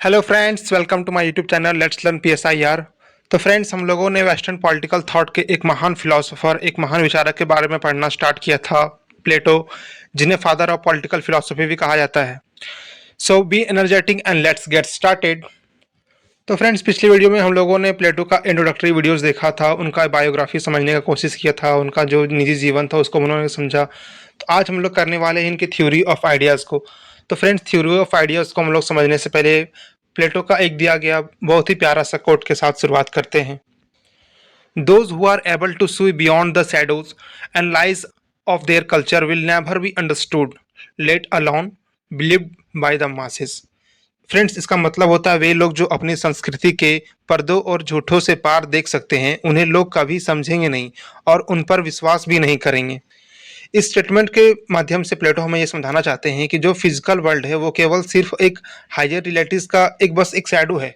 Hello friends, welcome to my YouTube channel let's learn PSIR. तो friends, हम लोगों ने वेस्टर्न पॉलिटिकल थॉट के एक महान फिलोसोफर, एक महान विचारक के बारे में पढ़ना स्टार्ट किया था, प्लेटो, जिन्हें फादर ऑफ पॉलिटिकल फिलोसफी भी कहा जाता है। So be energetic and let's get started. तो फ्रेंड्स, पिछली वीडियो में हम लोगों ने प्लेटो का इंट्रोडक्टरी वीडियोस देखा था, उनका बायोग्राफी समझने का कोशिश किया था, उनका जो निजी जीवन था उसको उन्होंने समझा। तो आज हम लोग करने वाले हैं इनकी थ्योरी ऑफ आइडियाज़ को। तो फ्रेंड्स, थ्योरी ऑफ आइडियाज़ को हम लोग समझने से पहले प्लेटो का एक दिया गया बहुत ही प्यारा सा कोट के साथ शुरुआत करते हैं। Those who are able to see beyond the shadows and lies of their culture will never be understood, let alone believed by the masses. Friends, इसका मतलब होता है वे लोग जो अपनी संस्कृति के पर्दों और झूठों से पार देख सकते हैं, उन्हें लोग कभी समझेंगे नहीं और उन पर विश्वास भी नहीं करेंगे। इस स्टेटमेंट के माध्यम से प्लेटो हमें ये समझाना चाहते हैं कि जो फिजिकल वर्ल्ड है वो केवल सिर्फ एक हायर रियलिटीज का बस एक शैडो है,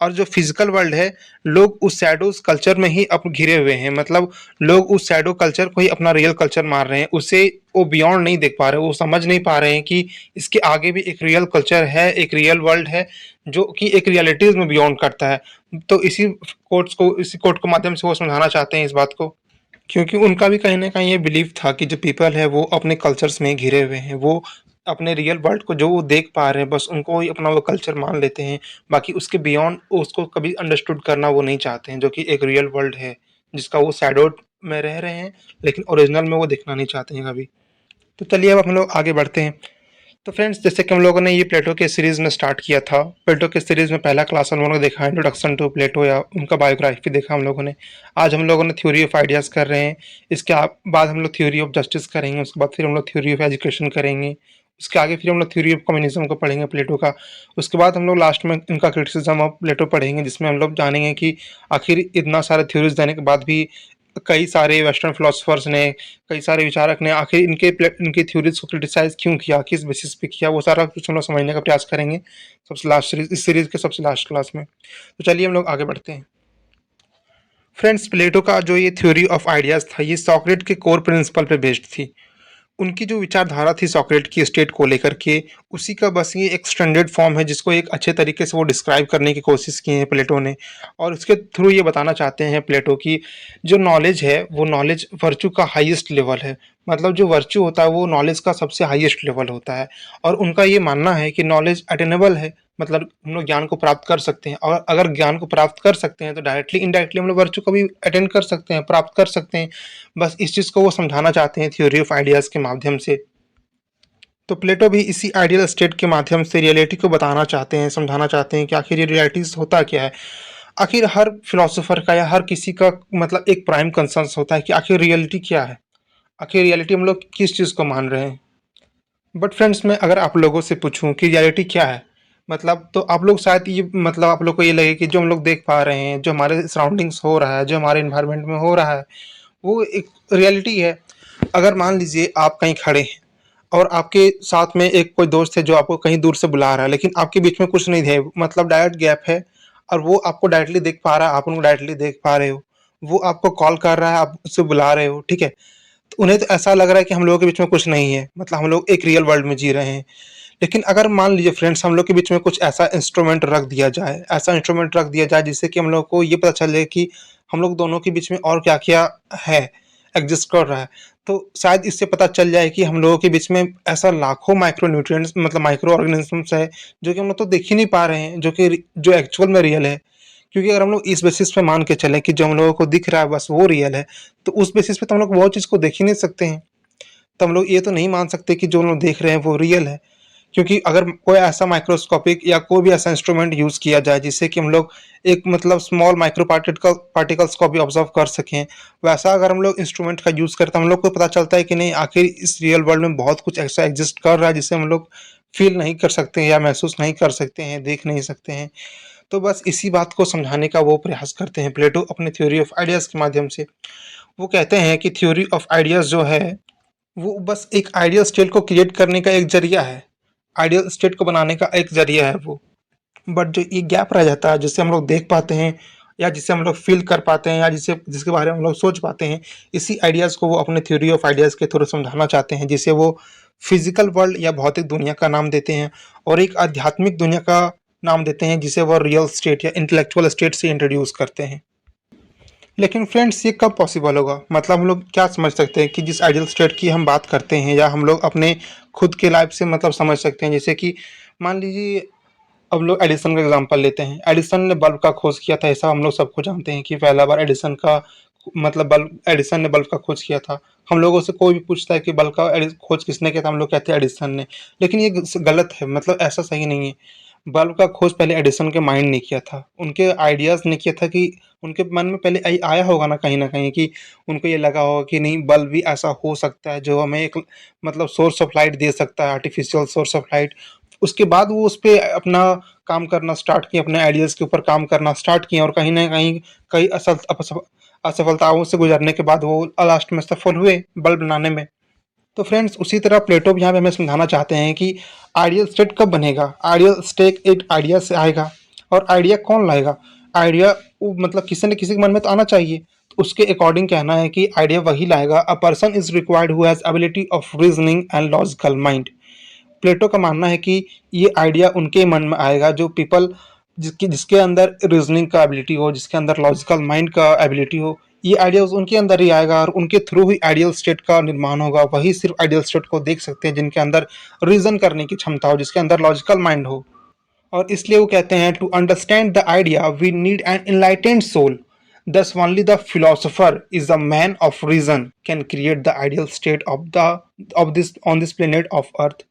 और जो फिजिकल वर्ल्ड है, लोग उस शैडोज कल्चर में ही अब घिरे हुए हैं। मतलब लोग उस शैडो कल्चर को ही अपना रियल कल्चर मान रहे हैं, उसे वो बियॉन्ड नहीं देख पा रहे, वो समझ नहीं पा रहे हैं कि इसके आगे भी एक रियल कल्चर है, एक रियल वर्ल्ड है जो कि एक रियलिटीज में बियॉन्ड करता है। तो इसी कोट को माध्यम से वो समझाना चाहते हैं इस बात को, क्योंकि उनका भी कहीं न कहीं ये बिलीव था कि जो पीपल है वो अपने कल्चर्स में घिरे हुए हैं। वो अपने रियल वर्ल्ड को जो वो देख पा रहे हैं, बस उनको ही अपना वो कल्चर मान लेते हैं। बाकी उसके बियॉन्ड उसको कभी अंडरस्टूड करना वो नहीं चाहते हैं, जो कि एक रियल वर्ल्ड है, जिसका वो शैडोड में रह रहे हैं, लेकिन ओरिजिनल में वो देखना नहीं चाहते हैं कभी। तो चलिए अब हम लोग आगे बढ़ते हैं। तो फ्रेंड्स, जैसे कि हम लोगों ने ये प्लेटो के सीरीज़ में स्टार्ट किया था। प्लेटो के सीरीज़ में पहला क्लास हम लोगों ने देखा इंट्रोडक्शन टू प्लेटो, या उनका बायोग्राफी देखा हम लोगों ने। आज हम लोगों ने थ्योरी ऑफ आइडियाज़ कर रहे हैं। इसके बाद हम लोग थ्योरी ऑफ जस्टिस करेंगे, उसके बाद फिर हम लोग थ्योरी ऑफ एजुकेशन करेंगे, उसके आगे फिर हम लोग थ्योरी ऑफ कम्युनिज्म को पढ़ेंगे प्लेटो का। उसके बाद हम लोग लास्ट में इनका क्रिटिसिज्म ऑफ प्लेटो पढ़ेंगे, जिसमें हम लोग जानेंगे कि आखिर इतना सारा थ्योरीज देने के बाद भी कई सारे वेस्टर्न फिलोसफर्स ने, कई सारे विचारक ने आखिर इनके थ्योरीज को क्रिटिसाइज क्यों किया, किस बेसिस पे किया, वो सारा कुछ हम लोग समझने का प्रयास करेंगे सबसे लास्ट सीरीज, इस सीरीज के सबसे लास्ट क्लास में। तो चलिए हम लोग आगे बढ़ते हैं। फ्रेंड्स, प्लेटो का जो ये थ्योरी ऑफ आइडियाज था, ये सॉक्रेट के कोर प्रिंसिपल पे बेस्ड थी। उनकी जो विचारधारा थी सॉक्रेट की स्टेट को लेकर के, उसी का बस ये एक स्टैंडर्ड फॉर्म है, जिसको एक अच्छे तरीके से वो डिस्क्राइब करने की कोशिश की है प्लेटो ने। और उसके थ्रू ये बताना चाहते हैं प्लेटो की जो नॉलेज है, वो नॉलेज वर्चू का हाईएस्ट लेवल है। मतलब जो वर्चू होता है वो नॉलेज का सबसे हाईएस्ट लेवल होता है। और उनका ये मानना है कि नॉलेज अटेनेबल है, मतलब हम लोग ज्ञान को प्राप्त कर सकते हैं, और अगर ज्ञान को प्राप्त कर सकते हैं तो डायरेक्टली इनडायरेक्टली हम लोग वर्चू को भी अटेंड कर सकते हैं, प्राप्त कर सकते हैं। बस इस चीज़ को वो समझाना चाहते हैं थ्योरी ऑफ आइडियाज़ के माध्यम से। तो प्लेटो भी इसी आइडियल स्टेट के माध्यम से रियलिटी को बताना चाहते हैं, समझाना चाहते हैं कि आखिर ये रियलिटीज़ होता क्या है। आखिर हर फिलोसोफर का या हर किसी का मतलब एक प्राइम कंसर्न होता है कि आखिर रियलिटी क्या है, आखिर रियलिटी हम लोग किस चीज़ को मान रहे हैं। बट फ्रेंड्स, मैं अगर आप लोगों से पूछूं कि रियलिटी क्या है, मतलब तो आप लोग शायद ये मतलब आप लोग को ये लगे कि जो हम लोग देख पा रहे हैं, जो हमारे सराउंडिंग्स हो रहा है, जो हमारे इन्वायरमेंट में हो रहा है, वो एक रियलिटी है। अगर मान लीजिए आप कहीं खड़े हैं और आपके साथ में एक कोई दोस्त है जो आपको कहीं दूर से बुला रहा है, लेकिन आपके बीच में कुछ नहीं है, मतलब डायरेक्ट गैप है, और वो आपको डायरेक्टली देख पा रहा है, आप उनको डायरेक्टली देख पा रहे हो, वो आपको कॉल कर रहा है, आप उससे बुला रहे हो, ठीक है। तो उन्हें तो ऐसा लग रहा है कि हम लोगों के बीच में कुछ नहीं है, मतलब हम लोग एक रियल वर्ल्ड में जी रहे हैं। लेकिन अगर मान लीजिए फ्रेंड्स, हम लोग के बीच में कुछ ऐसा इंस्ट्रूमेंट रख दिया जाए, ऐसा इंस्ट्रूमेंट रख दिया जाए जिससे कि हम लोग को ये पता चले कि हम लोग दोनों के बीच में और क्या क्या है, एग्जिस्ट कर रहा है। तो शायद इससे पता चल जाए कि हम लोगों के बीच में ऐसा लाखों माइक्रो न्यूट्रिएंट्स, मतलब माइक्रो ऑर्गेनिजम्स है, जो कि हम लोग तो देख ही नहीं पा रहे हैं, जो एक्चुअल में रियल है। क्योंकि अगर हम लोग इस बेसिस पे मान के चलें कि जो हम लोगों को दिख रहा है बस वो रियल है, तो उस बेसिस पे तो हम लोग बहुत चीज़ को देख ही नहीं सकते हैं। तो हम लोग ये तो नहीं मान सकते कि जो हम लोग देख रहे हैं वो रियल है। क्योंकि अगर कोई ऐसा माइक्रोस्कोपिक या कोई भी ऐसा इंस्ट्रूमेंट यूज़ किया जाए जिससे कि हम लोग एक मतलब स्मॉल माइक्रो पार्टिकल्स को भी ऑब्जर्व कर सकें, वैसा अगर हम लोग इंस्ट्रूमेंट का यूज़ करें तो हम लोग को पता चलता है कि नहीं, आखिर इस रियल वर्ल्ड में बहुत कुछ ऐसा एग्जिस्ट कर रहा है जिसे हम लोग फील नहीं कर सकते हैं या महसूस नहीं कर सकते हैं, देख नहीं सकते हैं। तो बस इसी बात को समझाने का वो प्रयास करते हैं प्लेटो अपने थ्योरी ऑफ आइडियाज़ के माध्यम से। वो कहते हैं कि थ्योरी ऑफ आइडियाज़ जो है, वो बस एक आइडियल स्टेट को क्रिएट करने का एक ज़रिया है, आइडियल स्टेट को बनाने का एक ज़रिया है वो। बट जो ये गैप रह जाता है जिससे हम लोग देख पाते हैं, या जिससे हम लोग फ़ील कर पाते हैं, या जिसके बारे में हम लोग सोच पाते हैं, इसी आइडियाज़ को वो अपने थ्योरी ऑफ आइडियाज़ के थ्रू समझाना चाहते हैं, जिसे वो फिज़िकल वर्ल्ड या भौतिक दुनिया का नाम देते हैं, और एक आध्यात्मिक दुनिया का नाम देते हैं, जिसे वो रियल स्टेट या इंटेलेक्चुअल स्टेट से इंट्रोड्यूस करते हैं। लेकिन फ्रेंड्स, ये कब पॉसिबल होगा? मतलब हम लोग क्या समझ सकते हैं कि जिस आइडियल स्टेट की हम बात करते हैं, या हम लोग अपने खुद के लाइफ से मतलब समझ सकते हैं, जैसे कि मान लीजिए अब लोग एडिसन का एग्जांपल लेते हैं। एडिसन ने बल्ब का खोज किया था, ऐसा हम लोग सबको जानते हैं कि पहला बार एडिसन का मतलब बल्ब एडिसन ने बल्ब का खोज किया था। हम लोगों से कोई भी पूछता है कि बल्ब का खोज किसने किया था, हम लोग कहते हैं एडिसन ने। लेकिन ये गलत है, मतलब ऐसा सही नहीं है। बल्ब का खोज पहले एडिसन के माइंड ने किया था, उनके आइडियाज ने किया था कि उनके मन में पहले आया होगा ना कहीं कि उनको ये लगा होगा कि नहीं, बल्ब भी ऐसा हो सकता है जो हमें एक मतलब सोर्स ऑफ लाइट दे सकता है, आर्टिफिशियल सोर्स ऑफ लाइट। उसके बाद वो उस पे अपना काम करना स्टार्ट किए, अपने आइडियाज़ के ऊपर काम करना स्टार्ट किए, और कहीं न कहीं कई असफलताओं से गुजरने के बाद वो लास्ट में सफल हुए बल्ब बनाने में। तो फ्रेंड्स, उसी तरह प्लेटो भी यहाँ पे हमें समझाना चाहते हैं कि आइडियल स्टेट कब बनेगा। आइडियल स्टेट एक आइडिया से आएगा, और आइडिया कौन लाएगा? आइडिया मतलब किसी न किसी के मन में तो आना चाहिए। तो उसके अकॉर्डिंग कहना है कि आइडिया वही लाएगा, a person is required who has ability of reasoning and logical mind. Plato का मानना है कि ये आइडिया उनके मन में आएगा जो पीपल जिसके अंदर रीजनिंग का एबिलिटी हो, जिसके अंदर लॉजिकल माइंड का एबिलिटी हो। ये आइडियाज उनके अंदर ही आएगा, और उनके थ्रू ही आइडियल स्टेट का निर्माण होगा। वही सिर्फ आइडियल स्टेट को देख सकते हैं जिनके अंदर रीजन करने की क्षमता हो, जिसके अंदर लॉजिकल माइंड हो। और इसलिए वो कहते हैं, to understand the idea we need an enlightened soul. Thus, only the philosopher is the man of reason can create the ideal state of this on this planet of Earth.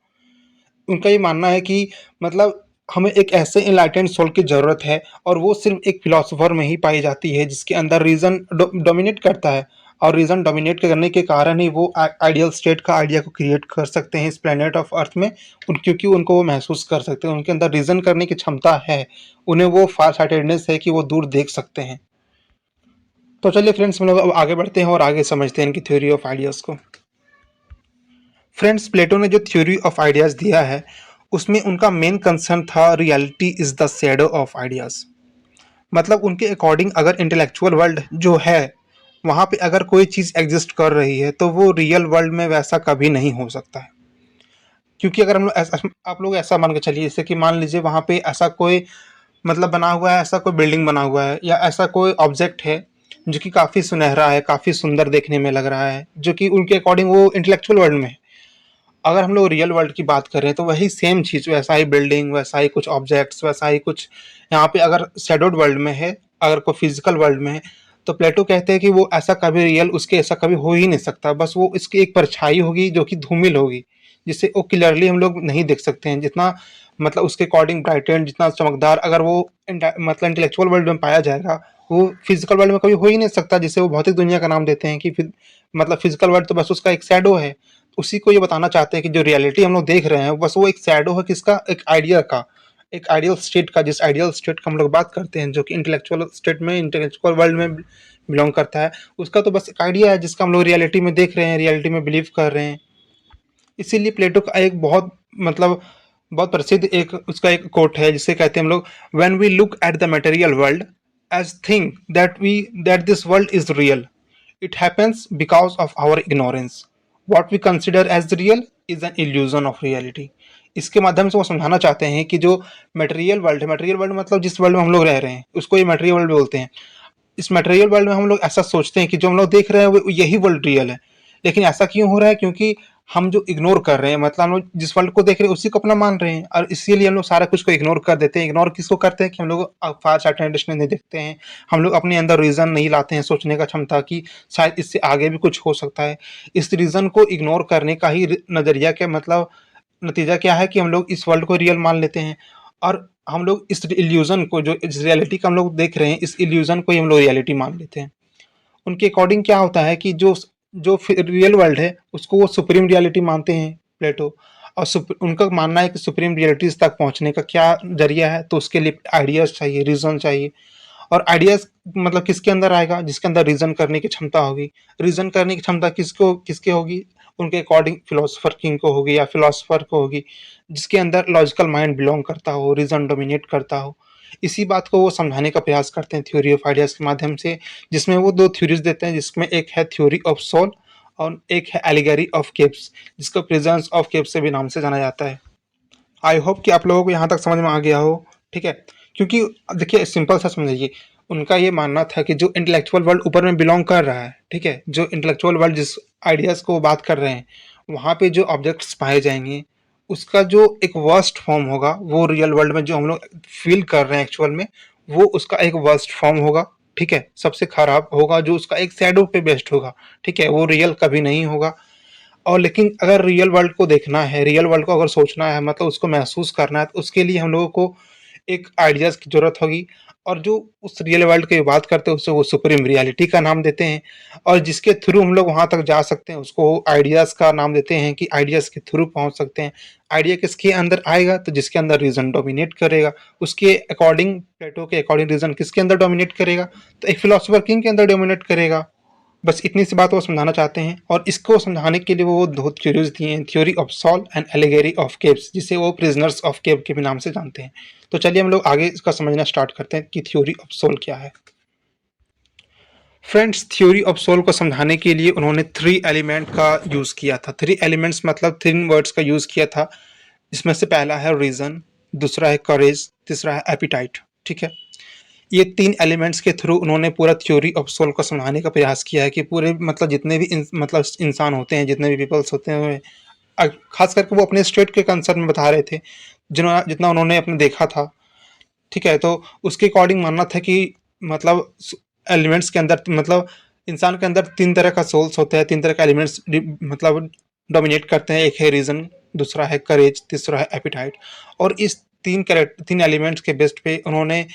उनका ये मानना है कि मतलब हमें एक ऐसे इनलाइटेंड सोल की ज़रूरत है, और वो सिर्फ एक फिलोसोफर में ही पाई जाती है जिसके अंदर रीज़न डोमिनेट करता है। और रीज़न डोमिनेट करने के कारण ही वो आइडियल स्टेट का आइडिया को क्रिएट कर सकते हैं इस प्लेनेट ऑफ अर्थ में। क्योंकि उनको वो महसूस कर सकते हैं, उनके अंदर रीज़न करने की क्षमता है, उन्हें वो फार साइटेडनेस है कि वो दूर देख सकते हैं। तो चलिए फ्रेंड्स, हम लोग अब आगे बढ़ते हैं और आगे समझते हैं इनकी थ्योरी ऑफ आइडियाज़ को। फ्रेंड्स, प्लेटो ने जो थ्योरी ऑफ आइडियाज़ दिया है, उसमें उनका मेन कंसर्न था reality is the shadow of ideas. मतलब उनके अकॉर्डिंग अगर इंटेलेक्चुअल वर्ल्ड जो है, वहाँ पे अगर कोई चीज़ एग्जिस्ट कर रही है, तो वो रियल वर्ल्ड में वैसा कभी नहीं हो सकता है। क्योंकि अगर हम लोग ऐसा आप लोग ऐसा मान के चलिए, जैसे कि मान लीजिए वहाँ पे ऐसा कोई मतलब बना हुआ है, ऐसा कोई बिल्डिंग बना हुआ है, या ऐसा कोई ऑब्जेक्ट है जो कि काफ़ी सुनहरा है, काफ़ी सुंदर देखने में लग रहा है, जो कि उनके अकॉर्डिंग वो इंटेलेक्चुअल वर्ल्ड में है। अगर हम लोग रियल वर्ल्ड की बात करें, तो वही सेम चीज़, वैसा ही बिल्डिंग, वैसा ही कुछ ऑब्जेक्ट्स, वैसा ही कुछ यहाँ पे अगर शैडोड वर्ल्ड में है, अगर कोई फिजिकल वर्ल्ड में है, तो प्लेटो कहते हैं कि वो ऐसा कभी रियल उसके ऐसा कभी हो ही नहीं सकता। बस वो इसकी एक परछाई होगी जो कि धूमिल होगी, जिसे वो क्लियरली हम लोग नहीं देख सकते हैं। जितना मतलब उसके अकॉर्डिंग ब्राइटेंड, जितना चमकदार अगर वो मतलब इंटेलेक्चुअल वर्ल्ड में पाया जाएगा, वो फिजिकल वर्ल्ड में कभी हो ही नहीं सकता, जिसे वो भौतिक दुनिया का नाम देते हैं कि मतलब फिजिकल वर्ल्ड तो बस उसका एक शैडो है। उसी को ये बताना चाहते हैं कि जो रियलिटी हम लोग देख रहे हैं, बस वो एक शैडो है किसका, एक आइडिया का, एक आइडियल स्टेट का। जिस आइडियल स्टेट का हम लोग बात करते हैं, जो कि इंटेलेक्चुअल स्टेट में, इंटेलेक्चुअल वर्ल्ड में बिलोंग करता है, उसका तो बस एक आइडिया है जिसका हम लोग रियलिटी में देख रहे हैं, रियलिटी में बिलीव कर रहे हैं। इसीलिए प्लेटो का एक बहुत मतलब बहुत प्रसिद्ध एक उसका एक कोट है, जिसे कहते हैं हम लोग, when we look at the material world as think that this world is real, it happens because of our ignorance. What we consider as real is an illusion of reality. इसके माध्यम से वो समझाना चाहते हैं कि जो मटेरियल वर्ल्ड है, मटेरियल वर्ल्ड मतलब जिस वर्ल्ड में हम लोग रह रहे हैं, उसको ये मटेरियल वर्ल्ड बोलते हैं। इस मटेरियल वर्ल्ड में हम लोग ऐसा सोचते हैं कि जो हम लोग देख रहे हैं वो यही वर्ल्ड रियल है। लेकिन ऐसा क्यों हो रहा है? क्योंकि हम जो इग्नोर कर रहे हैं, मतलब हम लोग जिस वर्ल्ड को देख रहे हैं उसी को अपना मान रहे हैं, और इसीलिए हम लोग सारा कुछ को इग्नोर कर देते हैं। इग्नोर किसको करते हैं कि हम लोग फार साइटेडनेस नहीं देखते हैं, हम लोग अपने अंदर रीज़न नहीं लाते हैं सोचने का क्षमता कि शायद इससे आगे भी कुछ हो सकता है। इस रीज़न को इग्नोर करने का ही नज़रिया के मतलब नतीजा क्या है कि हम लोग इस वर्ल्ड को रियल मान लेते हैं, और हम लोग इस इल्यूजन को, जो इस रियलिटी का हम लोग देख रहे हैं, इस इल्यूजन को ही हम लोग रियलिटी मान लेते हैं। उनके अकॉर्डिंग क्या होता है कि जो जो रियल वर्ल्ड है उसको वो सुप्रीम रियलिटी मानते हैं प्लेटो। और उनका मानना है कि सुप्रीम रियलिटीज तक पहुंचने का क्या जरिया है, तो उसके लिए आइडियाज चाहिए, रीजन चाहिए। और आइडियाज मतलब किसके अंदर आएगा? जिसके अंदर रीजन करने की क्षमता होगी। रीजन करने की क्षमता किसको किसके होगी? उनके अकॉर्डिंग फिलोसफर किंग को होगी, या फिलोसफर को होगी जिसके अंदर लॉजिकल माइंड बिलोंग करता हो, रीजन डोमिनेट करता हो। इसी बात को वो समझाने का प्रयास करते हैं थ्योरी ऑफ आइडियाज के माध्यम से, जिसमें वो दो थ्योरीज देते हैं, जिसमें एक है थ्योरी ऑफ सोल और एक है एलिगरी ऑफ केव्स, जिसको प्रिजन्स ऑफ केव्स से भी नाम से जाना जाता है। आई होप कि आप लोगों को यहाँ तक समझ में आ गया हो ठीक है? क्योंकि देखिए सिंपल सा समझिए, उनका ये मानना था कि जो इंटेलेक्चुअल वर्ल्ड ऊपर में बिलोंग कर रहा है, ठीक है? जो इंटेलेक्चुअल वर्ल्ड जिस आइडियाज़ को वो बात कर रहे हैं, वहाँ पे जो ऑब्जेक्ट्स पाए जाएँगे, उसका जो एक वर्स्ट फॉर्म होगा, वो रियल वर्ल्ड में जो हम लोग फ़ील कर रहे हैं एक्चुअल में, वो उसका एक वर्स्ट फॉर्म होगा, ठीक है? सबसे खराब होगा, जो उसका एक शैडो पे बेस्ड होगा, ठीक है? वो रियल कभी नहीं होगा। और लेकिन अगर रियल वर्ल्ड को देखना है, रियल वर्ल्ड को अगर सोचना है, मतलब उसको महसूस करना है, तो उसके लिए हम लोगों को एक आइडियाज़ की ज़रूरत होगी। और जो उस रियल वर्ल्ड की बात करते हैं, उससे वो सुप्रीम रियलिटी का नाम देते हैं। और जिसके थ्रू हम लोग वहाँ तक जा सकते हैं, उसको आइडियाज़ का नाम देते हैं कि आइडियाज़ के थ्रू पहुँच सकते हैं। आइडिया किसके अंदर आएगा? तो जिसके अंदर रीज़न डोमिनेट करेगा। उसके अकॉर्डिंग, प्लेटो के अकॉर्डिंग, रीज़न किसके अंदर डोमिनेट करेगा? तो एक फिलोसोफर किंग के अंदर डोमिनेट करेगा। बस इतनी सी बात वो समझाना चाहते हैं, और इसको समझाने के लिए वो बहुत थ्योरीज दिए हैं, theory of soul and allegory of caves, जिसे वो प्रिजनर्स ऑफ केव के भी नाम से जानते हैं। तो चलिए हम लोग आगे इसका समझना स्टार्ट करते हैं कि थ्योरी ऑफ सोल क्या है। फ्रेंड्स, थ्योरी ऑफ सोल को समझाने के लिए उन्होंने थ्री एलिमेंट का यूज़ किया था। थ्री एलिमेंट्स मतलब तीन वर्ड्स का यूज़ किया था। इसमें से पहला है रीज़न, दूसरा है करेज, तीसरा है एपिटाइट, ठीक है? ये तीन एलिमेंट्स के थ्रू उन्होंने पूरा थ्योरी ऑफ सोल को समझाने का प्रयास किया है कि पूरे मतलब जितने भी मतलब इंसान होते हैं, जितने भी पीपल्स होते हैं, खास करके वो अपने स्टेट के कंसर्न में बता रहे थे, जितना उन्होंने अपने देखा था, ठीक है? तो उसके अकॉर्डिंग मानना था कि मतलब एलिमेंट्स के अंदर, मतलब इंसान के अंदर तीन तरह का सोल्स होते हैं, तीन तरह का एलिमेंट्स मतलब डोमिनेट करते हैं। एक है रीजन, दूसरा है करेज, तीसरा है एपिटाइट। और इस तीन एलिमेंट्स के बेस्ट पे उन्होंने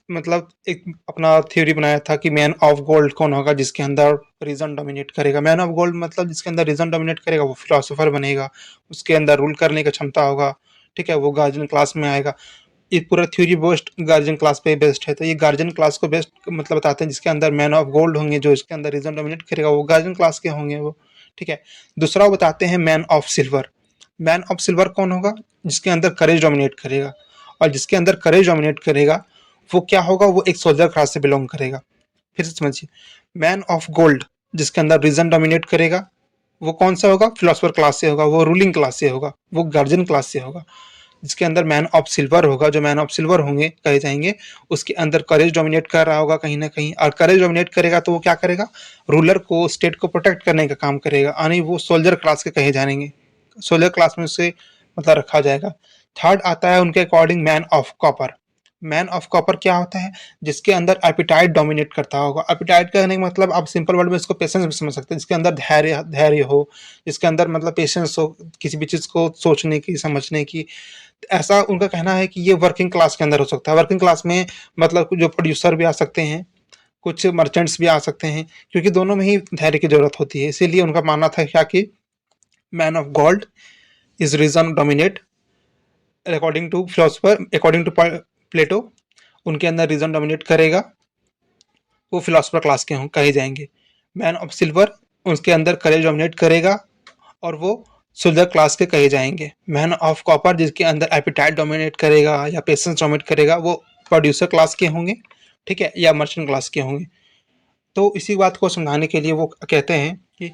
मतलब एक अपना थ्योरी बनाया था कि मैन ऑफ गोल्ड कौन होगा, जिसके अंदर रीजन डोमिनेट करेगा। मैन ऑफ गोल्ड मतलब जिसके अंदर रीजन डोमिनेट करेगा, वो फिलोसोफर बनेगा, उसके अंदर रूल करने की क्षमता होगा, ठीक है? वो गार्जियन क्लास में आएगा। ये पूरा थ्योरी बेस्ड गार्जियन क्लास पे बेस्ड है। तो ये गार्जियन क्लास को बेस्ट मतलब बताते हैं, जिसके अंदर मैन ऑफ गोल्ड होंगे, जो इसके अंदर रीजन डोमिनेट करेगा, वो गार्जियन क्लास के होंगे वो, ठीक है? दूसरा वो बताते हैं man of silver. Man of silver कौन होगा? जिसके अंदर करेज डोमिनेट करेगा। और जिसके अंदर करेज डोमिनेट करेगा, वो क्या होगा? वो एक सोल्जर क्लास से बिलोंग करेगा। फिर से समझिए, मैन ऑफ गोल्ड जिसके अंदर रीजन डोमिनेट करेगा, वो कौन सा होगा? फिलोसफर क्लास से होगा, वो रूलिंग क्लास से होगा, वो गार्जियन क्लास से होगा। जिसके अंदर मैन ऑफ सिल्वर होगा, जो मैन ऑफ सिल्वर होंगे कहे जाएंगे, उसके अंदर करेज डोमिनेट कर रहा होगा कहीं ना कहीं। और करेज डोमिनेट करेगा तो वो क्या करेगा? रूलर को, स्टेट को प्रोटेक्ट करने का काम करेगा, यानी वो सोल्जर क्लास के कहे जाएंगे, सोल्जर क्लास में उसे मतलब रखा जाएगा। थर्ड आता है उनके according man of copper. Man of copper क्या होता है? जिसके अंदर एपिटाइट डोमिनेट करता होगा। एपिटाइट कहने का मतलब आप सिंपल वर्ड में इसको पेशेंस भी समझ सकते हैं, जिसके अंदर धैर्य धैर्य हो, जिसके अंदर मतलब पेशेंस हो किसी भी चीज़ को सोचने की, समझने की। ऐसा उनका कहना है कि ये वर्किंग क्लास के अंदर हो सकता है। वर्किंग क्लास में मतलब जो प्रोड्यूसर भी आ सकते हैं, कुछ मर्चेंट्स भी आ सकते हैं, क्योंकि दोनों में ही धैर्य की जरूरत होती है। इसीलिए उनका मानना था क्या कि man of gold is reason dominate according to philosopher, according to Plato. उनके अंदर रीजन डोमिनेट करेगा, वो फिलोसफर क्लास के कहे जाएंगे। मैन ऑफ सिल्वर, उसके अंदर करेज डोमिनेट करेगा, और वो सोल्जर क्लास के कहे जाएंगे। मैन ऑफ कॉपर जिसके अंदर एपिटाइट डोमिनेट करेगा या पेशेंस डोमिनेट करेगा, वो प्रोड्यूसर क्लास के होंगे, ठीक है, या मर्चेंट क्लास के होंगे। तो इसी बात को समझाने के लिए वो कहते हैं कि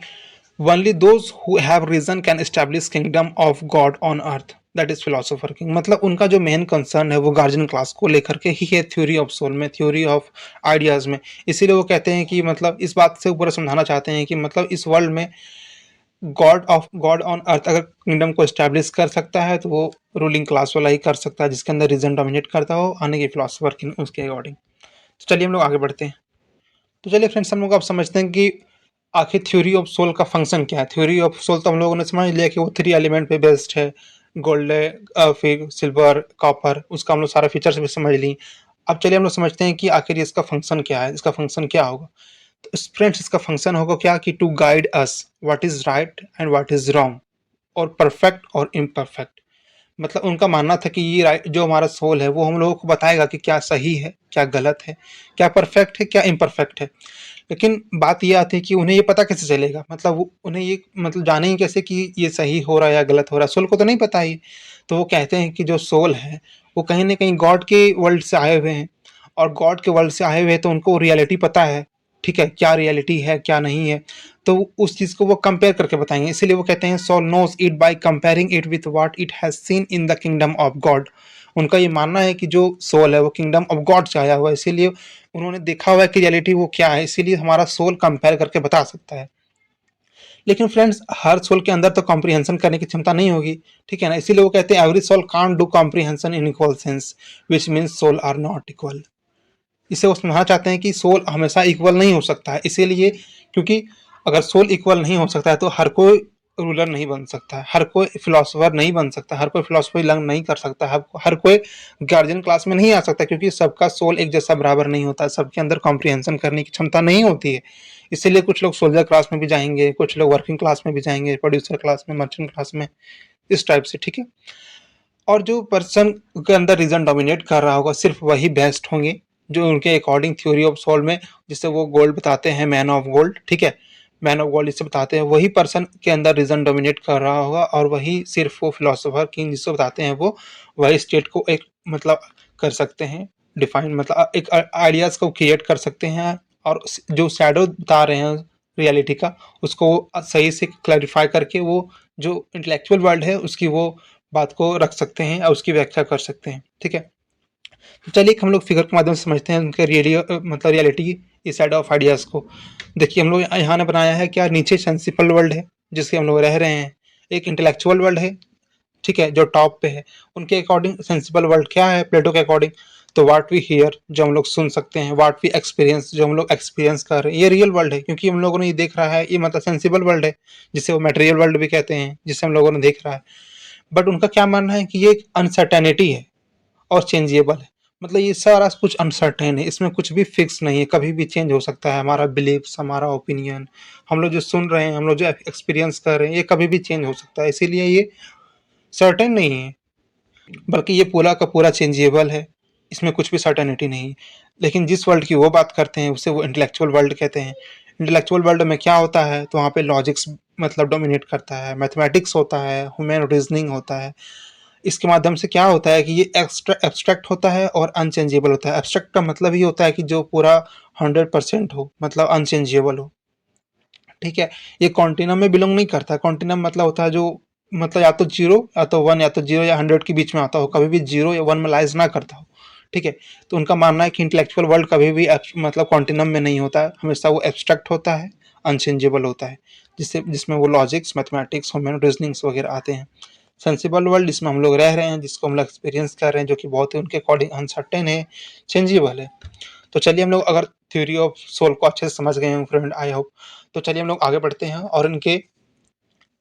only those who have reason can establish kingdom of God on earth, that is philosopher king. मतलब उनका जो मेन कंसर्न है वो गार्जियन क्लास को लेकर के ही है, थ्योरी ऑफ सोल में, थ्योरी ऑफ आइडियाज में। इसीलिए वो कहते हैं कि मतलब इस बात से ऊपर समझाना चाहते हैं कि मतलब इस वर्ल्ड में गॉड ऑन अर्थ अगर किंगडम को एस्टैब्लिश कर सकता है, तो वो रूलिंग क्लास वाला ही कर सकता है, जिसके अंदर रीजन डोमिनेट करता हो, आने के फिलोसफर की उसके अकॉर्डिंग। तो चलिए हम लोग आगे बढ़ते हैं। तो चलिए फ्रेंड्स, हम लोग अब समझते हैं कि आखिर थ्योरी ऑफ सोल का फंक्शन क्या है। थ्योरी ऑफ सोल तो हम लोगों ने समझ लिया कि वो थ्री एलिमेंट पे बेस्ड है, गोल्ड है, फिर सिल्वर, कॉपर, उसका हम लोग सारा फीचर्स भी समझ ली। अब चलिए हम लोग समझते हैं कि आखिर इसका फंक्शन क्या है, इसका फंक्शन क्या होगा। तो फ्रेंड्स, इसका फंक्शन होगा क्या कि to guide us what is right and what is wrong, और परफेक्ट और इम्परफेक्ट। मतलब उनका मानना था कि ये राइट जो हमारा सोल है, वो हम लोगों को बताएगा कि क्या सही है, क्या गलत है, क्या परफेक्ट है, क्या इम्परफेक्ट है। लेकिन बात ये आती है कि उन्हें ये पता कैसे चलेगा, मतलब उन्हें ये मतलब जाने ही कैसे कि ये सही हो रहा है या गलत हो रहा है। सोल को तो नहीं पता ही। तो वो कहते हैं कि जो सोल है वो कहीं ना कहीं गॉड के वर्ल्ड से आए हुए हैं, और गॉड के वर्ल्ड से आए हुए हैं तो उनको रियलिटी पता है, ठीक है, क्या रियलिटी है क्या नहीं है। तो उस चीज़ को वो कंपेयर करके बताएंगे। इसीलिए वो कहते हैं soul knows it by comparing it with what it has seen in the kingdom of God. उनका ये मानना है कि जो सोल है वो किंगडम ऑफ गॉड से आया हुआ है, इसीलिए उन्होंने देखा हुआ है कि रियलिटी वो क्या है, इसीलिए हमारा सोल कंपेयर करके बता सकता है। लेकिन फ्रेंड्स हर सोल के अंदर तो कॉम्प्रिहेंशन करने की क्षमता नहीं होगी, ठीक है ना, इसीलिए वो कहते हैं every soul can't do comprehension in equal sense which means soul are not equal. इसे वो समझना चाहते हैं कि सोल हमेशा इक्वल नहीं हो सकता है, इसीलिए क्योंकि अगर सोल इक्वल नहीं हो सकता है तो हर कोई रूलर नहीं बन सकता है, हर कोई फिलोसोफर नहीं बन सकता, हर कोई फिलोसफी लर्न नहीं कर सकता, हर कोई गार्जियन क्लास में नहीं आ सकता, क्योंकि सबका सोल एक जैसा बराबर नहीं होता, सबके अंदर कॉम्प्रिहेंशन करने की क्षमता नहीं होती है। इसीलिए कुछ लोग सोल्जर क्लास में भी जाएंगे, कुछ लोग वर्किंग क्लास में भी जाएंगे, प्रोड्यूसर क्लास में, मर्चेंट क्लास में, इस टाइप से, ठीक है। और जो पर्सन के अंदर रीजन डोमिनेट कर रहा होगा सिर्फ वही बेस्ट होंगे, जो उनके अकॉर्डिंग थ्योरी ऑफ सोल में जिसे वो गोल्ड बताते हैं, मैन ऑफ गोल्ड, ठीक है, मैन ऑफ गोल्ड जिसे बताते हैं, वही पर्सन के अंदर रीजन डोमिनेट कर रहा होगा, और वही सिर्फ वो फिलोसोफर किंग जिसे बताते हैं वो वही स्टेट को एक मतलब कर सकते हैं डिफाइन, मतलब एक आइडियाज को क्रिएट कर सकते हैं, और जो शैडो बता रहे हैं रियलिटी का उसको सही से क्लैरिफाई करके वो जो इंटेलेक्चुअल वर्ल्ड है उसकी वो बात को रख सकते हैं और उसकी व्याख्या कर सकते हैं, ठीक है। तो चलिए हम लोग फिगर के माध्यम से समझते हैं उनके मतलब रियलिटी इस साइड ऑफ आइडियाज को। देखिए हम लोग यहाँ ने बनाया है क्या, नीचे सेंसिबल वर्ल्ड है जिसके हम लोग रह रहे हैं, एक इंटेलेक्चुअल वर्ल्ड है, ठीक है, जो टॉप पे है। उनके अकॉर्डिंग सेंसिबल वर्ल्ड क्या है प्लेटो के अकॉर्डिंग, तो व्हाट वी हियर जो हम लोग सुन सकते हैं, व्हाट वी एक्सपीरियंस जो हम लोग एक्सपीरियंस कर रहे हैं, ये रियल वर्ल्ड है, क्योंकि हम लोगों ने ये देख रहा है, ये मतलब सेंसिबल वर्ल्ड है जिसे वो मटेरियल वर्ल्ड भी कहते हैं, जिसे हम लोगों ने देख रहा है। बट उनका क्या मानना है कि ये एक अनसर्टेनिटी है और चेंजेबल है, मतलब ये सारा कुछ अनसर्टेन है, इसमें कुछ भी फिक्स नहीं है, कभी भी चेंज हो सकता है, हमारा बिलीव्स, हमारा ओपिनियन, हम लोग जो सुन रहे हैं, हम लोग जो एक्सपीरियंस कर रहे हैं, ये कभी भी चेंज हो सकता है, इसीलिए ये सर्टेन नहीं है, बल्कि ये पूरा का पूरा चेंजेबल है, इसमें कुछ भी सर्टेनिटी नहीं है। लेकिन जिस वर्ल्ड की वो बात करते हैं उसे वो इंटेलेक्चुअल वर्ल्ड कहते हैं। इंटेलेक्चुअल वर्ल्ड में क्या होता है, तो वहाँ पे लॉजिक्स मतलब डोमिनेट करता है, मैथमेटिक्स होता है, ह्यूमन रीजनिंग होता है। इसके माध्यम से क्या होता है कि ये एक्स्ट्रा एब्स्ट्रैक्ट होता है और अनचेंजेबल होता है। एब्स्ट्रैक्ट का मतलब ये होता है कि जो पूरा 100% हो, मतलब अनचेंजेबल हो, ठीक है। ये कॉन्टिनम में बिलोंग नहीं करता, कॉन्टिनम मतलब होता है जो मतलब या तो जीरो या तो वन, या तो जीरो या 100 के बीच में आता हो, कभी भी जीरो या वन में लाइज ना करता हो, ठीक है। तो उनका मानना है कि इंटेलेक्चुअल वर्ल्ड कभी भी मतलब कॉन्टिनम में नहीं होता है, हमेशा वो एब्स्ट्रैक्ट होता है, अनचेंजेबल होता है, जिसमें वो लॉजिक्स, मैथमेटिक्स, ह्यूमन रीजनिंग्स वगैरह आते हैं। सेंसिबल वर्ल्ड जिसमें हम लोग रह रहे हैं, जिसको हम लोग एक्सपीरियंस कर रहे हैं, जो कि बहुत ही उनके अकॉर्डिंग अनसर्टेन है, चेंजेबल है। तो चलिए हम लोग अगर थ्योरी ऑफ सोल को अच्छे से समझ गए हैं फ्रेंड, आई होप, तो चलिए हम लोग आगे बढ़ते हैं और इनके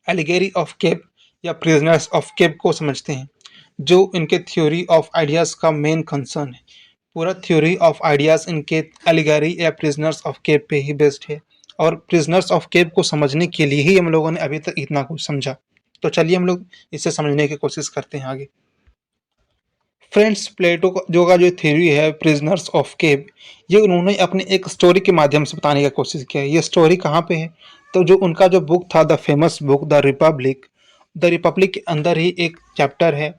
एलिगेरी ऑफ केप या प्रिजनर्स ऑफ केप को समझते हैं, जो इनके थ्योरी ऑफ आइडियाज का मेन कंसर्न है। पूरा थ्योरी ऑफ आइडियाज इनके एलिगेरी या प्रिजनर्स ऑफ केप पे ही बेस्ड है, और प्रिजनर्स ऑफ केप को समझने के लिए ही हम लोगों ने अभी तक इतना कुछ समझा। तो चलिए हम लोग इसे समझने की कोशिश करते हैं आगे। फ्रेंड्स प्लेटो का जो थ्योरी है प्रिजनर्स ऑफ केव, ये उन्होंने अपने एक स्टोरी के माध्यम से बताने की कोशिश किया है। ये स्टोरी कहाँ पे है, तो जो उनका जो बुक था the famous book the Republic के अंदर ही एक चैप्टर है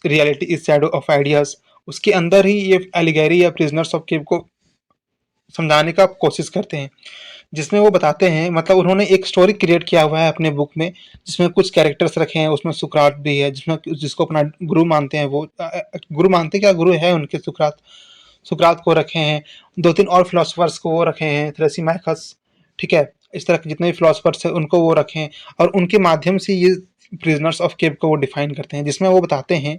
reality is shadow of ideas, उसके अंदर ही ये एलिगेरी या प्रिजनर्स ऑफ केव को समझाने का कोशिश करते हैं, जिसमें वो बताते हैं, मतलब उन्होंने एक स्टोरी क्रिएट किया हुआ है अपने बुक में, जिसमें कुछ कैरेक्टर्स रखे हैं, उसमें सुकरात भी है, जिसमें जिसको अपना गुरु मानते हैं, वो गुरु मानते हैं क्या, गुरु है उनके सुकरात, सुकरात को रखे हैं, दो तीन और फिलोसफर्स को वो रखे हैं, थ्रेसिमाइकस, ठीक है, इस तरह के जितने भी फिलोसफर्स हैं उनको वो रखे हैं, और उनके माध्यम से ये प्रिजनर्स ऑफ केव को वो डिफाइन करते हैं, जिसमें वो बताते हैं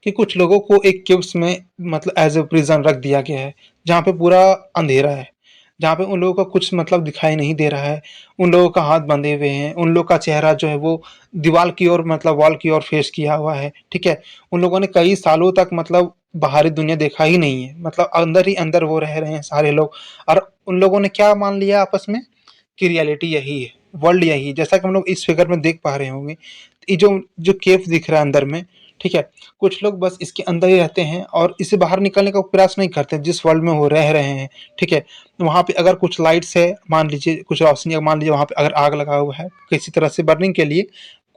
कि कुछ लोगों को एक केव्स में मतलब एज ए प्रिजन रख दिया गया है, जहाँ पे पूरा अंधेरा है, जहाँ पे उन लोगों का कुछ मतलब दिखाई नहीं दे रहा है, उन लोगों का हाथ बंधे हुए हैं, उन लोगों का चेहरा जो है वो दीवार की ओर मतलब वॉल की ओर फेस किया हुआ है, ठीक है। उन लोगों ने कई सालों तक मतलब बाहरी दुनिया देखा ही नहीं है, मतलब अंदर ही अंदर वो रह रहे हैं सारे लोग, और उन लोगों ने क्या मान लिया आपस में कि रियलिटी यही है, वर्ल्ड यही है, जैसा कि हम लोग इस फिगर में देख पा रहे होंगे। ये जो जो केव दिख रहा है अंदर में, ठीक है, कुछ लोग बस इसके अंदर ही रहते हैं और इसे बाहर निकलने का प्रयास नहीं करते, जिस वर्ल्ड में वो रह रहे हैं, ठीक है। वहाँ पे अगर कुछ लाइट्स है, मान लीजिए कुछ रोशनी है, मान लीजिए वहाँ पे अगर आग लगा हुआ है किसी तरह से बर्निंग के लिए,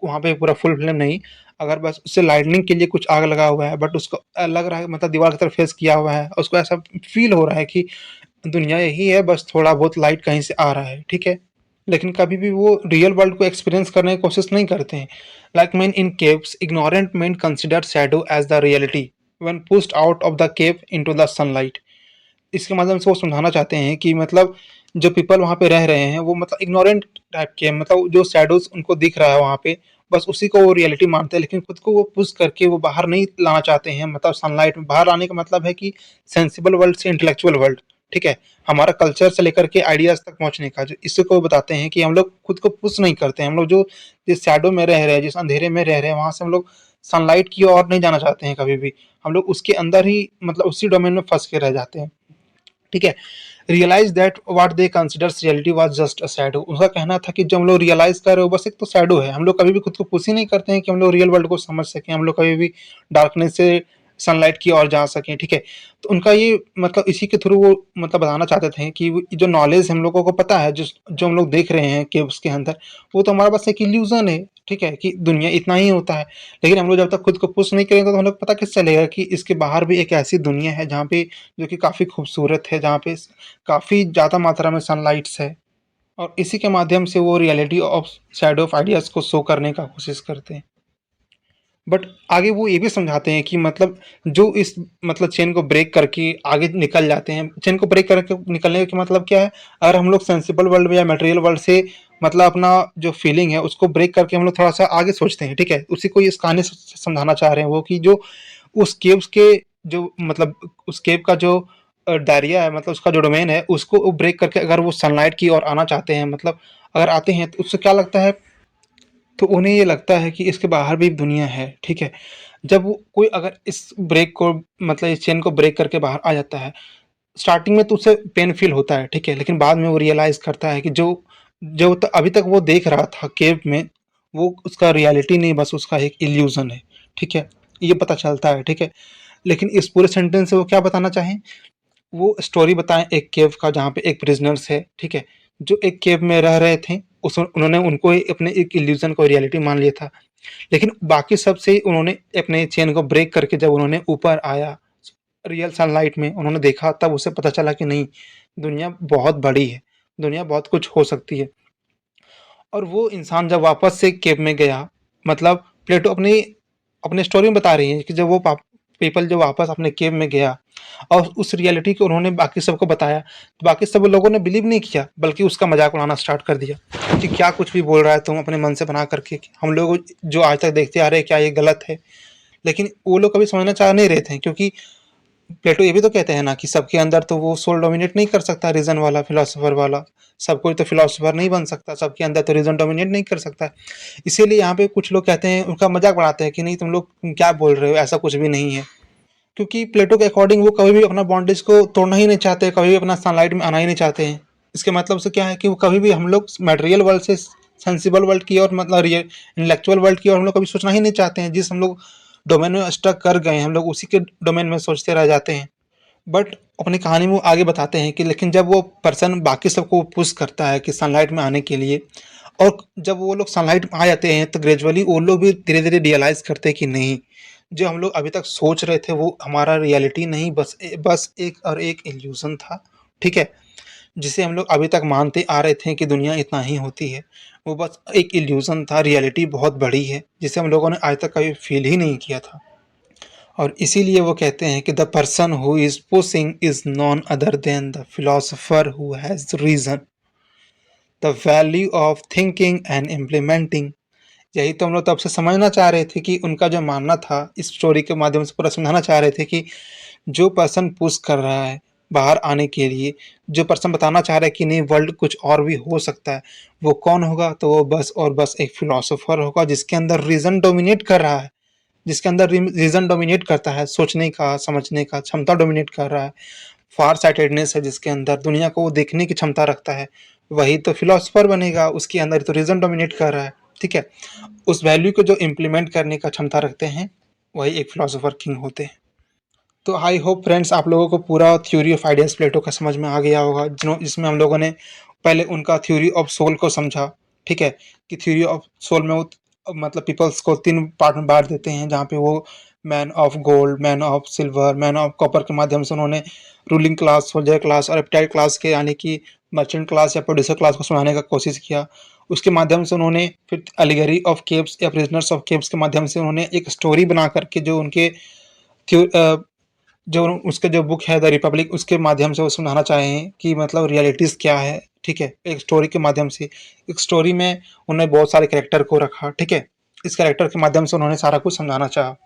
वहाँ पे पूरा फुल फ्लेम नहीं, अगर बस उससे लाइटनिंग के लिए कुछ आग लगा हुआ है, बट उसको लग रहा है मतलब दीवार की तरफ फेस किया हुआ है, उसको ऐसा फील हो रहा है कि दुनिया यही है, बस थोड़ा बहुत लाइट कहीं से आ रहा है, ठीक है। लेकिन कभी भी वो रियल वर्ल्ड को एक्सपीरियंस करने की कोशिश नहीं करते हैं। Like man in caves ignorant man consider shadow as the reality when pushed out of the cave into the sunlight. इसके माध्यम से वो समझाना चाहते हैं कि मतलब जो पीपल वहाँ पे रह रहे हैं वो मतलब इग्नोरेंट टाइप के हैं, मतलब जो शैडोज उनको दिख रहा है वहाँ पे बस उसी को वो रियलिटी मानते हैं, लेकिन खुद को वो पुश करके वो बाहर नहीं लाना चाहते हैं। मतलब सनलाइट में बाहर आने का मतलब है कि सेंसिबल वर्ल्ड से इंटेलेक्चुअल वर्ल्ड, ठीक है, हमारा कल्चर से लेकर के आइडियाज तक पहुंचने का, जो इसी को बताते हैं कि हम लोग खुद को पुश नहीं करते हैं। हम लोग जो जिस शैडो में रह रहे हैं, जिस अंधेरे में रह रहे हैं, वहां से हम लोग सनलाइट की ओर नहीं जाना चाहते हैं कभी भी। हम लोग उसके अंदर ही मतलब उसी डोमेन में फंस के रह जाते हैं, ठीक है। Realise that what they considers reality was just a shadow. उसका कहना था कि जो हम लोग रियलाइज कर रहे हो बस एक तो शैडो है। हम लोग कभी भी खुद को पुश ही नहीं करते हैं कि हम लोग रियल वर्ल्ड को समझ सकें, हम लोग कभी भी डार्कनेस से सनलाइट की ओर जा सकें, ठीक है। तो उनका ये मतलब इसी के थ्रू वो मतलब बताना चाहते थे कि जो नॉलेज हम लोगों को पता है, जो जो हम लोग देख रहे हैं कि उसके अंदर, वो तो हमारा बस एक इल्यूजन है, ठीक है, कि दुनिया इतना ही होता है। लेकिन हम लोग जब तक खुद को पुश नहीं करेंगे तो हम लोग पता कैसे चलेगा कि इसके बाहर भी एक ऐसी दुनिया है जहाँ पे जो कि काफ़ी खूबसूरत है, जहाँ पे काफ़ी ज़्यादा मात्रा में सनलाइट्स है। और इसी के माध्यम से वो reality of shadow of ideas को शो करने का कोशिश करते हैं। बट आगे वो ये भी समझाते हैं कि मतलब जो इस मतलब चेन को ब्रेक करके आगे निकल जाते हैं, चेन को ब्रेक करके निकलने का मतलब क्या है, अगर हम लोग सेंसिबल वर्ल्ड या मटेरियल वर्ल्ड से मतलब अपना जो फीलिंग है उसको ब्रेक करके हम लोग थोड़ा सा आगे सोचते हैं, ठीक है, उसी को इस कहानी से समझाना चाह रहे हैं वो कि जो उस केव्स के जो मतलब उस केव का जो डायरिया है, मतलब उसका जो डोमेन है उसको ब्रेक करके अगर वो सनलाइट की ओर आना चाहते हैं, मतलब अगर आते हैं तो उससे क्या लगता है, तो उन्हें ये लगता है कि इसके बाहर भी एक दुनिया है, ठीक है। जब वो कोई अगर इस ब्रेक को मतलब इस चेन को ब्रेक करके बाहर आ जाता है, स्टार्टिंग में तो उसे पेन फील होता है, ठीक है, लेकिन बाद में वो रियलाइज़ करता है कि जो जो त अभी तक वो देख रहा था केव में, वो उसका रियलिटी नहीं, बस उसका एक इल्यूज़न है, ठीक है। ये पता चलता है, ठीक है। लेकिन इस पूरे सेंटेंस से वो क्या बताना चाहें? वो स्टोरी बताएँ एक केव का जहाँ पे एक प्रिज़नर्स है, ठीक है? जो एक केव में रह रहे थे, उस उन्होंने उनको ही अपने एक इल्यूज़न को रियलिटी मान लिया था। लेकिन बाकी सब से उन्होंने अपने चेन को ब्रेक करके जब उन्होंने ऊपर आया, रियल सनलाइट में उन्होंने देखा, तब उसे पता चला कि नहीं, दुनिया बहुत बड़ी है, दुनिया बहुत कुछ हो सकती है। और वो इंसान जब वापस से केव में गया, मतलब प्लेटो अपनी अपनी स्टोरी में बता रही है कि जब वो पीपल जो वापस अपने केव में गया और उस रियलिटी को उन्होंने बाकी सबको बताया, तो बाकी सब लोगों ने बिलीव नहीं किया, बल्कि उसका मजाक उड़ाना स्टार्ट कर दिया कि क्या कुछ भी बोल रहा है तुम अपने मन से बना करके, हम लोग जो आज तक देखते आ रहे हैं क्या ये गलत है। लेकिन वो लोग कभी समझना चाह नहीं रहे थे, क्योंकि प्लेटो ये भी तो कहते हैं ना कि सबके अंदर तो वो सोल डोमिनेट नहीं कर सकता, रीजन वाला, फिलोसोफर वाला, सब कोई तो फिलोसोफर नहीं बन सकता, सबके अंदर तो रीजन डोमिनेट नहीं कर सकता। इसीलिए यहाँ पे कुछ लोग कहते हैं, उनका मजाक बनाते हैं कि नहीं तुम लोग क्या बोल रहे हो, ऐसा कुछ भी नहीं है। क्योंकि प्लेटो के अकॉर्डिंग वो कभी भी अपना बॉन्डेज को तोड़ना ही नहीं चाहते, कभी भी अपना सनलाइट में आना ही नहीं चाहते हैं। इसके मतलब से क्या है कि वो कभी भी हम लोग मटेरियल वर्ल्ड से सेंसिबल वर्ल्ड की और मतलब रियल इंटेलेक्चुअल वर्ल्ड की और हम लोग कभी सोचना ही नहीं चाहते हैं। जिस हम लोग डोमेन में स्टक कर गए हैं, हम लोग उसी के डोमेन में सोचते रह जाते हैं। बट अपनी कहानी में वो आगे बताते हैं कि लेकिन जब वो पर्सन बाकी सबको पुश करता है कि सनलाइट में आने के लिए, और जब वो लोग सनलाइट में आ जाते हैं, तो ग्रेजुअली वो लोग भी धीरे धीरे रियलाइज करते हैं कि नहीं, जो हम लोग अभी तक सोच रहे थे वो हमारा रियलिटी नहीं, बस एक और एक इल्यूजन था, ठीक है। जिसे हम लोग अभी तक मानते आ रहे थे कि दुनिया इतना ही होती है, वो बस एक इल्यूजन था, रियलिटी बहुत बड़ी है जिसे हम लोगों ने आज तक कभी फील ही नहीं किया था। और इसीलिए वो कहते हैं कि the person who is pushing is none other than the philosopher who has reason, the value of thinking and implementing. यही तो हम लोग तब से समझना चाह रहे थे कि उनका जो मानना था, इस स्टोरी के माध्यम से पूरा समझाना चाह रहे थे कि जो पर्सन पुश कर रहा है बाहर आने के लिए, जो पर्सन बताना चाह रहा है कि नहीं वर्ल्ड कुछ और भी हो सकता है, वो कौन होगा, तो वो बस और बस एक फिलोसोफर होगा जिसके अंदर रीजन डोमिनेट कर रहा है, जिसके अंदर रीजन डोमिनेट करता है, सोचने का, समझने का क्षमता डोमिनेट कर रहा है, फार साइटेडनेस है जिसके अंदर, दुनिया को वो देखने की क्षमता रखता है, वही तो फिलोसोफर बनेगा। उसके अंदर तो रीजन डोमिनेट कर रहा है, ठीक है। उस वैल्यू को जो इम्प्लीमेंट करने का क्षमता रखते हैं, वही एक फिलोसोफर किंग होते हैं। तो आई होप फ्रेंड्स आप लोगों को पूरा थ्योरी ऑफ आइडियाज प्लेटो का समझ में आ गया होगा, जिसमें हम लोगों ने पहले उनका थ्योरी ऑफ सोल को समझा, ठीक है, कि थ्योरी ऑफ सोल में वो मतलब पीपल्स को तीन पार्ट में बांट देते हैं, जहाँ पे वो man of gold, man of silver, man of copper के माध्यम से उन्होंने रूलिंग क्लास, सोल्जर क्लास और एपेटाइट क्लास के यानी कि मर्चेंट क्लास या प्रोड्यूसर क्लास को समझाने का कोशिश किया। उसके माध्यम से उन्होंने फिर एलिगरी ऑफ केव्स या प्रिजनर्स ऑफ केव्स के माध्यम से उन्होंने एक स्टोरी बना करके जो उनके जो उसके जो बुक है द रिपब्लिक, उसके माध्यम से वो समझाना चाहे हैं कि मतलब रियलिटीज़ क्या है, ठीक है? एक स्टोरी के माध्यम से। एक स्टोरी में उन्होंने बहुत सारे कैरेक्टर को रखा, ठीक है? इस कैरेक्टर के माध्यम से उन्होंने सारा कुछ समझाना चाहा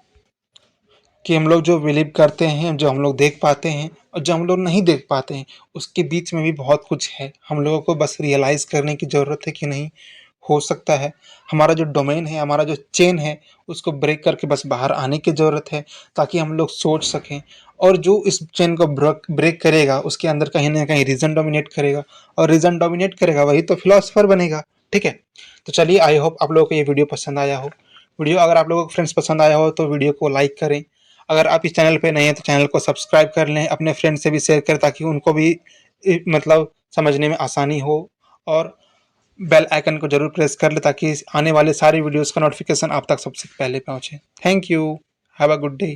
कि हम लोग जो बिलीव करते हैं, जो हम लोग देख पाते हैं और जो हम लोग नहीं देख पाते हैं, उसके बीच में भी बहुत कुछ है। हम लोगों को बस रियलाइज़ करने की ज़रूरत है कि नहीं, हो सकता है हमारा जो डोमेन है, हमारा जो चेन है, उसको ब्रेक करके बस बाहर आने की ज़रूरत है, ताकि हम लोग सोच सकें। और जो इस चेन को ब्रेक करेगा, उसके अंदर कहीं न कहीं रीज़न डोमिनेट करेगा, और रीज़न डोमिनेट करेगा वही तो फिलॉसफर बनेगा, ठीक है? तो चलिए, आई होप आप लोगों को ये वीडियो पसंद आया हो। वीडियो अगर आप लोगों को फ्रेंड्स पसंद आया हो तो वीडियो को लाइक करें। अगर आप इस चैनल पे नए हैं तो चैनल को सब्सक्राइब कर लें, अपने फ्रेंड से भी शेयर करें ताकि उनको भी मतलब समझने में आसानी हो। और बेल आइकन को जरूर प्रेस कर ले ताकि आने वाले सारी वीडियोस का नोटिफिकेशन आप तक सबसे पहले पहुंचे। Thank you. Have a good day.